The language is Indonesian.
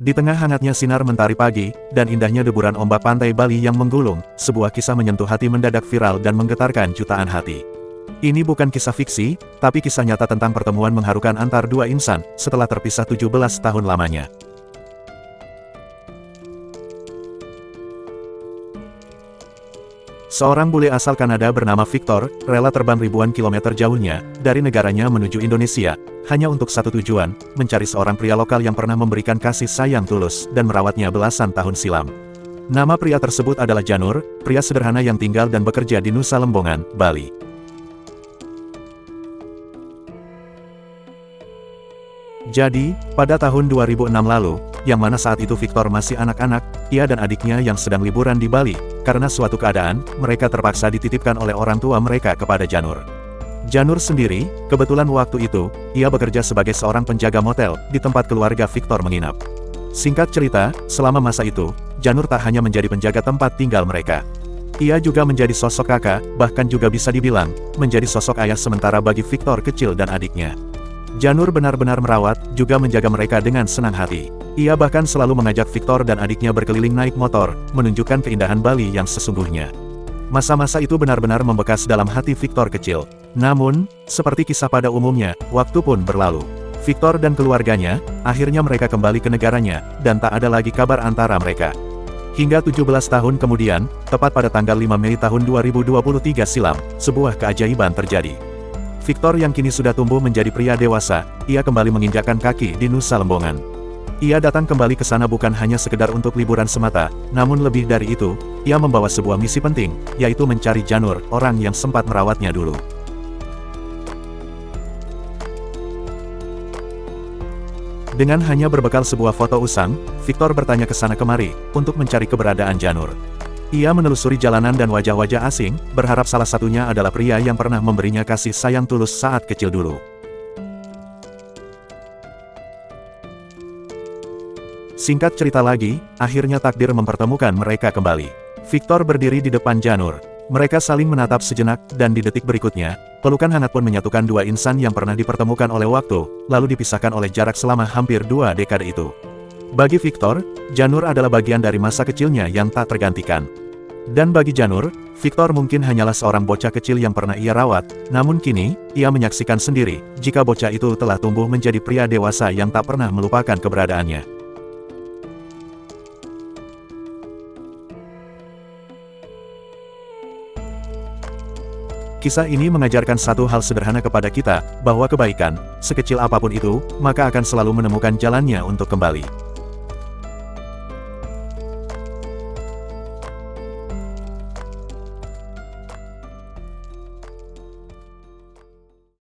Di tengah hangatnya sinar mentari pagi, dan indahnya deburan ombak pantai Bali yang menggulung, sebuah kisah menyentuh hati mendadak viral dan menggetarkan jutaan hati. Ini bukan kisah fiksi, tapi kisah nyata tentang pertemuan mengharukan antar dua insan, setelah terpisah 17 tahun lamanya. Seorang bule asal Kanada bernama Victor, rela terbang ribuan kilometer jauhnya, dari negaranya menuju Indonesia, hanya untuk satu tujuan, mencari seorang pria lokal yang pernah memberikan kasih sayang tulus, dan merawatnya belasan tahun silam. Nama pria tersebut adalah Janur, pria sederhana yang tinggal dan bekerja di Nusa Lembongan, Bali. Jadi, pada tahun 2006 lalu, yang mana saat itu Victor masih anak-anak, ia dan adiknya yang sedang liburan di Bali, karena suatu keadaan, mereka terpaksa dititipkan oleh orang tua mereka kepada Janur. Janur sendiri, kebetulan waktu itu, ia bekerja sebagai seorang penjaga motel, di tempat keluarga Victor menginap. Singkat cerita, selama masa itu, Janur tak hanya menjadi penjaga tempat tinggal mereka. Ia juga menjadi sosok kakak, bahkan juga bisa dibilang, menjadi sosok ayah sementara bagi Victor kecil dan adiknya. Janur benar-benar merawat, juga menjaga mereka dengan senang hati. Ia bahkan selalu mengajak Victor dan adiknya berkeliling naik motor, menunjukkan keindahan Bali yang sesungguhnya. Masa-masa itu benar-benar membekas dalam hati Victor kecil. Namun, seperti kisah pada umumnya, waktu pun berlalu. Victor dan keluarganya, akhirnya mereka kembali ke negaranya, dan tak ada lagi kabar antara mereka. Hingga 17 tahun kemudian, tepat pada tanggal 5 Mei tahun 2023 silam, sebuah keajaiban terjadi. Victor yang kini sudah tumbuh menjadi pria dewasa, ia kembali menginjakkan kaki di Nusa Lembongan. Ia datang kembali ke sana bukan hanya sekedar untuk liburan semata, namun lebih dari itu, ia membawa sebuah misi penting, yaitu mencari Janur, orang yang sempat merawatnya dulu. Dengan hanya berbekal sebuah foto usang, Victor bertanya ke sana kemari, untuk mencari keberadaan Janur. Ia menelusuri jalanan dan wajah-wajah asing, berharap salah satunya adalah pria yang pernah memberinya kasih sayang tulus saat kecil dulu. Singkat cerita lagi, akhirnya takdir mempertemukan mereka kembali. Victor berdiri di depan Janur. Mereka saling menatap sejenak, dan di detik berikutnya, pelukan hangat pun menyatukan dua insan yang pernah dipertemukan oleh waktu, lalu dipisahkan oleh jarak selama hampir 2 dekade itu. Bagi Victor, Janur adalah bagian dari masa kecilnya yang tak tergantikan. Dan bagi Janur, Victor mungkin hanyalah seorang bocah kecil yang pernah ia rawat, namun kini, ia menyaksikan sendiri, jika bocah itu telah tumbuh menjadi pria dewasa yang tak pernah melupakan keberadaannya. Kisah ini mengajarkan satu hal sederhana kepada kita, bahwa kebaikan, sekecil apapun itu, maka akan selalu menemukan jalannya untuk kembali.